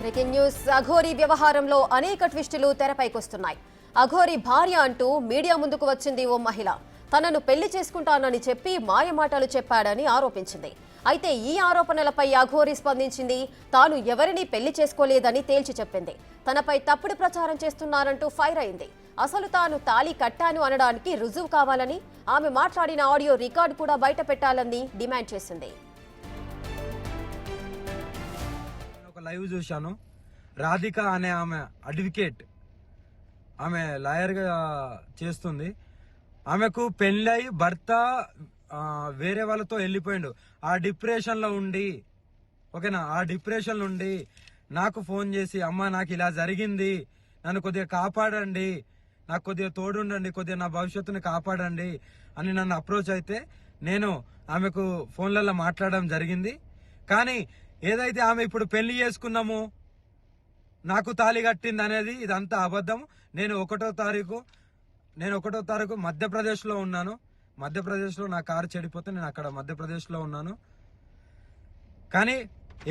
Breaking news. Aghori వ్యవహారంలో అనేక ట్విస్టులు తెరపైకొస్తున్నాయి. అఘోరి భార్య అంటూ మీడియా ముందుకు వచ్చింది ఓ మహిళ. తనను పెళ్లి చేసుకుంటానని చెప్పి మాయమాటలు చెప్పాడని ఆరోపించింది. అయితే ఈ ఆరోపణలపై అఘోరి స్పందించింది. తాను ఎవరిని పెళ్లి చేసుకోలేదని తేల్చి చెప్పింది. తనపై తప్పుడు ప్రచారం చేస్తున్నారంటూ ఫైర్ అయింది. అసలు తాను తాళి కట్టాను అనడానికి రుజువు కావాలని, ఆమె మాట్లాడిన ఆడియో రికార్డు కూడా బయట పెట్టాలని డిమాండ్ చేసింది. లైవ్ చూశాను. రాధిక అనే ఆమె అడ్వకేట్, ఆమె లాయర్గా చేస్తుంది. ఆమెకు పెళ్ళై భర్త వేరే వాళ్ళతో వెళ్ళిపోయిండు. ఆ డిప్రెషన్లో ఉండి, ఓకేనా, ఆ డిప్రెషన్ నుండి నాకు ఫోన్ చేసి, అమ్మ నాకు ఇలా జరిగింది, నన్ను కొద్దిగా కాపాడండి, నాకు కొద్దిగా తోడుండండి, కొద్దిగా నా భవిష్యత్తుని కాపాడండి అని నన్ను అప్రోచ్ అయితే నేను ఆమెకు ఫోన్లలో మాట్లాడడం జరిగింది. కానీ ఏదైతే ఆమె ఇప్పుడు పెళ్లి చేసుకున్నాము, నాకు తాళి కట్టింది అనేది ఇదంతా అబద్ధం. నేను ఒకటో తారీఖు మధ్యప్రదేశ్లో ఉన్నాను. మధ్యప్రదేశ్లో నా కారు చెడిపోతే నేను అక్కడ మధ్యప్రదేశ్లో ఉన్నాను. కానీ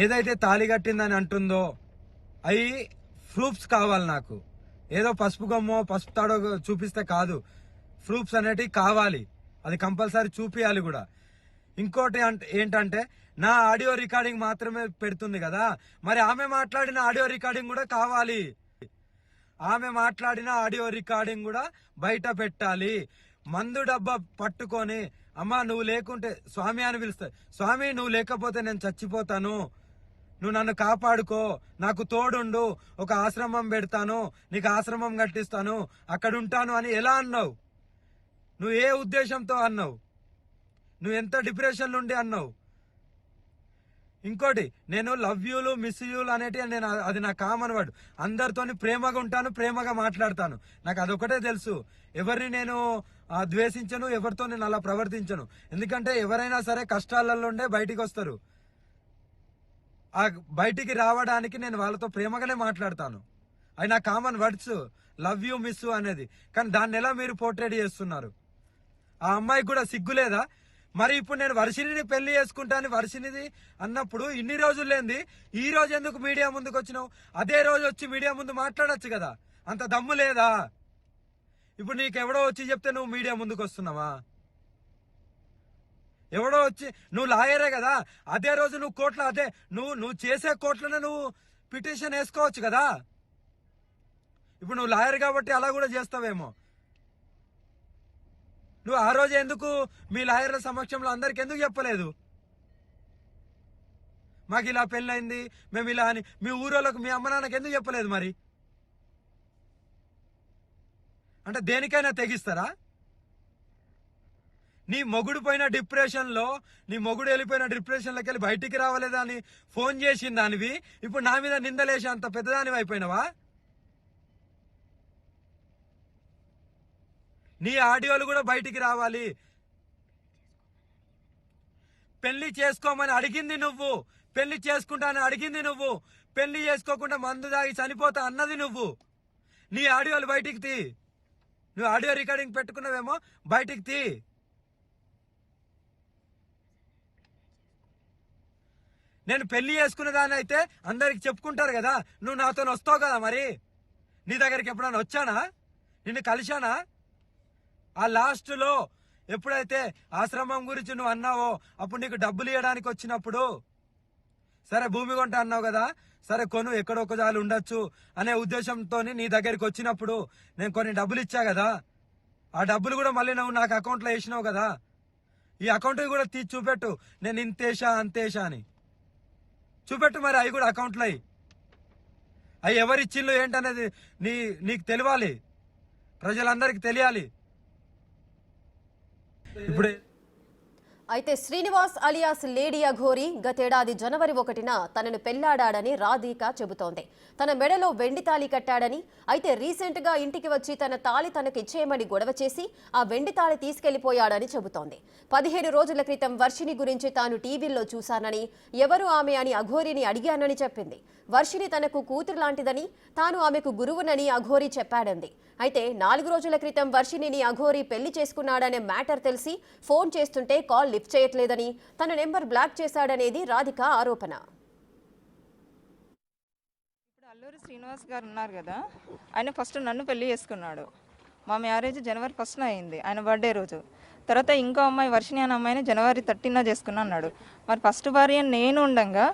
ఏదైతే తాళి కట్టిందని అంటుందో అవి ప్రూఫ్స్ కావాలి నాకు. ఏదో పసుపు గమ్మో పసుపు తాడో చూపిస్తే కాదు, ప్రూఫ్స్ అనేటివి కావాలి. అది కంపల్సరీ చూపియాలి కూడా. ఇంకోటి ఏంటంటే నా ఆడియో రికార్డింగ్ మాత్రమే పెడుతుంది కదా, మరి ఆమె మాట్లాడిన ఆడియో రికార్డింగ్ కూడా కావాలి. ఆమె మాట్లాడిన ఆడియో రికార్డింగ్ కూడా బయట పెట్టాలి. మందు డబ్బా పట్టుకొని, అమ్మా నువ్వు లేకుంటే స్వామి అని పిలుస్తాయి, స్వామి నువ్వు లేకపోతే నేను చచ్చిపోతాను, నువ్వు నన్ను కాపాడుకో, నాకు తోడుండు, ఒక ఆశ్రమం పెడతాను, నీకు ఆశ్రమం కట్టిస్తాను, అక్కడ ఉంటాను అని ఎలా అన్నావు? నువ్వు ఏ ఉద్దేశంతో అన్నావు? నువ్వు ఎంత డిప్రెషన్ నుండి అన్నావు? ఇంకోటి, నేను లవ్ యూలు మిస్ యూలు అనేటివి నేను అది నా కామన్ వర్డ్. అందరితోని ప్రేమగా ఉంటాను, ప్రేమగా మాట్లాడతాను. నాకు అదొకటే తెలుసు. ఎవరిని నేను ద్వేషించను, ఎవరితో నేను అలా ప్రవర్తించను. ఎందుకంటే ఎవరైనా సరే కష్టాలలో ఉండే బయటికి వస్తారు. ఆ బయటికి రావడానికి నేను వాళ్ళతో ప్రేమగానే మాట్లాడతాను. అవి నా common words, love you miss అనేది. కానీ దాన్ని ఎలా మీరు పోర్ట్రేట్ చేస్తున్నారు? ఆ అమ్మాయికి కూడా సిగ్గులేదా? మరి ఇప్పుడు నేను వర్షిణిని పెళ్లి చేసుకుంటాను, వర్షిణిది అన్నప్పుడు ఇన్ని రోజులు లేంది ఈ రోజు ఎందుకు మీడియా ముందుకు వచ్చినావు? అదే రోజు వచ్చి మీడియా ముందు మాట్లాడొచ్చు కదా, అంత దమ్ము లేదా? ఇప్పుడు నీకు ఎవడో వచ్చి చెప్తే నువ్వు మీడియా ముందుకు వస్తున్నావా? ఎవడో వచ్చి, నువ్వు లాయరే కదా, అదే రోజు నువ్వు కోర్టులో, అదే నువ్వు చేసే కోర్టులోనే నువ్వు పిటిషన్ వేసుకోవచ్చు కదా. ఇప్పుడు నువ్వు లాయర్ కాబట్టి అలా కూడా చేస్తావేమో. నువ్వు ఆ రోజు ఎందుకు మీ లాయర్ల సమక్షంలో అందరికి ఎందుకు చెప్పలేదు? మాకు ఇలా పెళ్ళైంది, మేము ఇలా అని మీ ఊరోళ్ళకు, మీ అమ్మ నాన్నకి ఎందుకు చెప్పలేదు? మరి అంటే దేనికైనా తెగిస్తారా? నీ మొగుడు పోయిన డిప్రెషన్లో, నీ మొగుడు వెళ్ళిపోయిన డిప్రెషన్లోకి వెళ్ళి బయటికి రావలేదా అని ఫోన్ చేసిన దానివి ఇప్పుడు నా మీద నిందలేసి అంత పెద్దదానివి అయిపోయినావా? నీ ఆడియోలు కూడా బయటికి రావాలి. పెళ్లి చేసుకోమని అడిగింది నువ్వు, పెళ్లి చేసుకుంటానని అడిగింది నువ్వు, పెళ్లి చేసుకోకుండా మందు దాగి చనిపోతా అన్నది నువ్వు. నీ ఆడియోలు బయటికి తీ. నువ్వు ఆడియో రికార్డింగ్ పెట్టుకున్నావేమో, బయటికి తీ. నేను పెళ్లి చేసుకున్న దాన్ని అయితే అందరికి చెప్పుకుంటారు కదా, నువ్వు నాతో వస్తావు కదా. మరి నీ దగ్గరికి ఎప్పుడైనా వచ్చానా? నిన్ను కలిశానా? ఆ లాస్ట్లో ఎప్పుడైతే ఆశ్రమం గురించి నువ్వు అన్నావో అప్పుడు నీకు డబ్బులు ఇవ్వడానికి వచ్చినప్పుడు, సరే భూమి కొంట అన్నావు కదా, సరే కొను, ఎక్కడొక్క జాలు ఉండొచ్చు అనే ఉద్దేశంతో నీ దగ్గరికి వచ్చినప్పుడు నేను కొన్ని డబ్బులు ఇచ్చా కదా, ఆ డబ్బులు కూడా మళ్ళీ నువ్వు నాకు అకౌంట్లో వేసినావు కదా. ఈ అకౌంట్ కూడా తీసి చూపెట్టు, నేను ఇంతేషా అంతేషా అని చూపెట్టు. మరి అవి కూడా అకౌంట్లో అవి ఎవరిచ్చిళ్ళు ఏంటనేది నీకు తెలియాలి, ప్రజలందరికీ తెలియాలి. ఇప్పుడే అయితే శ్రీనివాస్ అలియాస్ లేడీ అఘోరి గతేడాది జనవరి 1న తనను పెళ్లాడాడని రాధిక చెబుతోంది. తన మెడలో వెండి తాళి కట్టాడని, అయితే రీసెంట్ గా ఇంటికి వచ్చి తన తాళి తనకు ఇచ్చేయమని గొడవ చేసి ఆ వెండి తాళి తీసుకెళ్లిపోయాడని చెబుతోంది. 17 రోజుల క్రితం వర్షిణి గురించి తాను టీవీల్లో చూశానని, ఎవరు ఆమె అని అఘోరిని అడిగానని చెప్పింది. వర్షిణి తనకు కూతురు లాంటిదని, తాను ఆమెకు గురువునని అఘోరి చెప్పాడంది. అయితే 4 రోజుల క్రితం వర్షిణిని అఘోరి పెళ్లి చేసుకున్నాడనే మ్యాటర్ తెలిసి ఫోన్ చేస్తుంటే కాల్ లిఫ్ట్ చేయట్లేదని, తన నెంబర్ బ్లాక్ చేశాడనేది రాధిక ఆరోపణ. అఘోరి శ్రీనివాస్ గారు ఉన్నారు కదా, ఆయన ఫస్ట్ నన్ను పెళ్లి చేసుకున్నాడు. మా మ్యారేజ్ జనవరి 1న అయింది, ఆయన బర్త్డే రోజు. తర్వాత ఇంకో అమ్మాయి వర్షిణి అనే అమ్మాయిని జనవరి 13న చేసుకున్నా అన్నాడు. మరి ఫస్ట్ భార్య నేను ఉండగా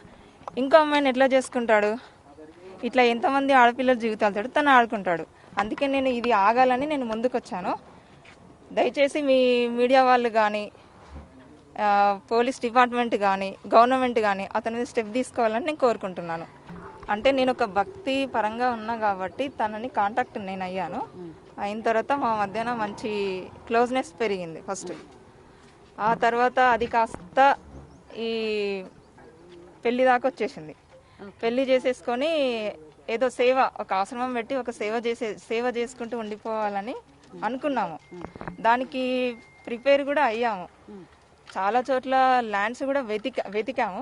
ఇంకో అమ్మాయిని ఎట్లా చేసుకుంటాడు? ఇట్లా ఎంతమంది ఆడపిల్లల జీవితాలతో తను ఆడుకుంటాడు. అందుకే నేను ఇది ఆగాలని నేను ముందుకు వచ్చాను. దయచేసి మీ మీడియా వాళ్ళు కానీ, పోలీస్ డిపార్ట్మెంట్ కానీ, గవర్నమెంట్ కానీ అతని మీద స్టెప్ తీసుకోవాలని నేను కోరుకుంటున్నాను. అంటే నేను ఒక భక్తి పరంగా ఉన్నా కాబట్టి తనని కాంటాక్ట్ నేను అయ్యాను. అయిన తర్వాత మా మధ్యన మంచి క్లోజ్నెస్ పెరిగింది ఫస్ట్. ఆ తర్వాత అది కాస్త ఈ పెళ్లి దాకా వచ్చేసింది. పెళ్లి చేసేసుకొని ఏదో సేవ, ఒక ఆశ్రమం పెట్టి ఒక సేవ చేసుకుంటూ ఉండిపోవాలని అనుకున్నాము. దానికి ప్రిపేర్ కూడా అయ్యాము. చాలా చోట్ల ల్యాండ్స్ కూడా వెతికాము,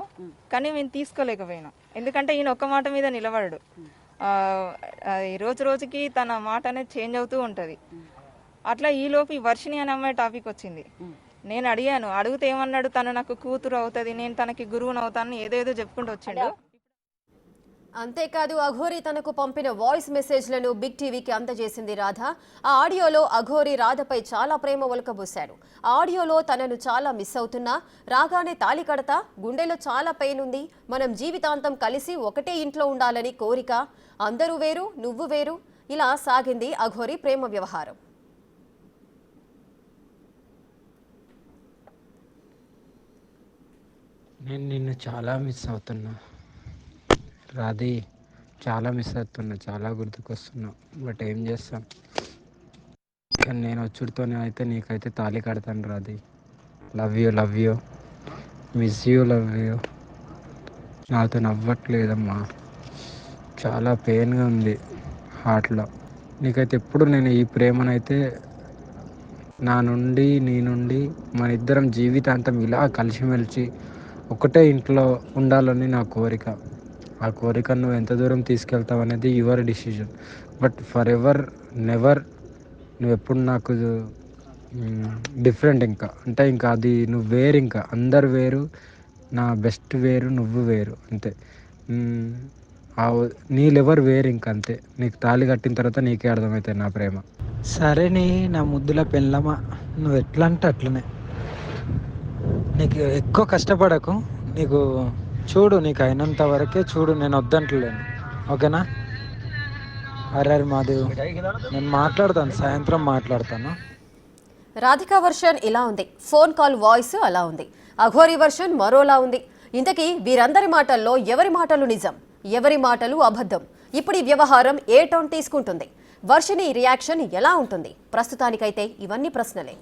కానీ మేము తీసుకోలేకపోయినాం. ఎందుకంటే ఈయన ఒక్క మాట మీద నిలబడడు. రోజు రోజుకి తన మాట అనేది చేంజ్ అవుతూ ఉంటుంది. అట్లా ఈలోపు ఈ వర్షిణి అనే అమ్మాయి టాపిక్ వచ్చింది. నేను అడిగాను, అడిగితే ఏమన్నాడు, తను నాకు కూతురు అవుతుంది, నేను తనకి గురువుని అవుతాను, ఏదేదో చెప్పుకుంటూ వచ్చిండు. అంతేకాదు అఘోరి తనకు పంపిన వాయిస్ మెసేజ్లను బిగ్ టీవీకి అందజేసింది రాధ. ఆ ఆడియోలో అఘోరి రాధపై చాలా ప్రేమ ఒలకబోశాడు. ఆ ఆడియోలో తనను చాలా మిస్ అవుతున్నా, రాగానే తాళి కడతా, గుండెలో చాలా పెయిన్ ఉంది, మనం జీవితాంతం కలిసి ఒకటే ఇంట్లో ఉండాలని కోరిక, అందరూ వేరు నువ్వు వేరు, ఇలా సాగింది అఘోరి ప్రేమ వ్యవహారం. నేను నిన్ను చాలా మిస్ అవుతున్నా రాధి, చాలా మిస్ అవుతున్నా, చాలా గుర్తుకొస్తున్నా. బట్ ఏం చేస్తాం, కానీ నేను వచ్చుడితోనే అయితే నీకైతే తాళి కడతాను Radhi. Love you miss you, love you. నాతో నవ్వట్లేదమ్మా, చాలా పెయిన్గా ఉంది హార్ట్లో. నీకైతే ఎప్పుడు నేను ఈ ప్రేమనైతే నీ నుండి మన ఇద్దరం జీవితాంతం ఇలా కలిసిమెలిసి ఒకటే ఇంట్లో ఉండాలని నా కోరిక. ఆ కోరికను నువ్వు ఎంత దూరం తీసుకెళ్తావు అనేది your decision. But for ever never నువ్వు ఎప్పుడు నాకు డిఫరెంట్. ఇంకా అది నువ్వు వేరు, ఇంకా అందరు వేరు, నా బెస్ట్ వేరు, నువ్వు వేరు, అంతే. నీ లెవర్ వేరు, ఇంక అంతే. నీకు తాళి కట్టిన తర్వాత నీకే అర్థమవుతుంది నా ప్రేమ. సరే నా ముద్దుల పెళ్ళమా, నువ్వు ఎట్లా అంటే అట్లనే. నీకు ఎక్కువ కష్టపడకు, నీకు చూడు, నీకు అయినంత వరకే చూడు, నేను వద్దంటలేను, ఓకేనా? అరే మాదేవ్, నేను మాట్లాడతాను, సాయంత్రం మాట్లాడతాను. రాధికా వర్షన్ ఇలా ఉంది, ఫోన్ కాల్ వాయిస్ అలా ఉంది, అఘోరి వర్షన్ మరోలా ఉంది. ఇంతకీ వీరందరి మాటల్లో ఎవరి మాటలు నిజం, ఎవరి మాటలు అబద్ధం? ఇప్పుడు ఈ వ్యవహారం ఏ టర్న్ తీసుకుంటుంది? వర్షిణి రియాక్షన్ ఎలా ఉంటుంది? ప్రస్తుతానికైతే ఇవన్నీ ప్రశ్నలే.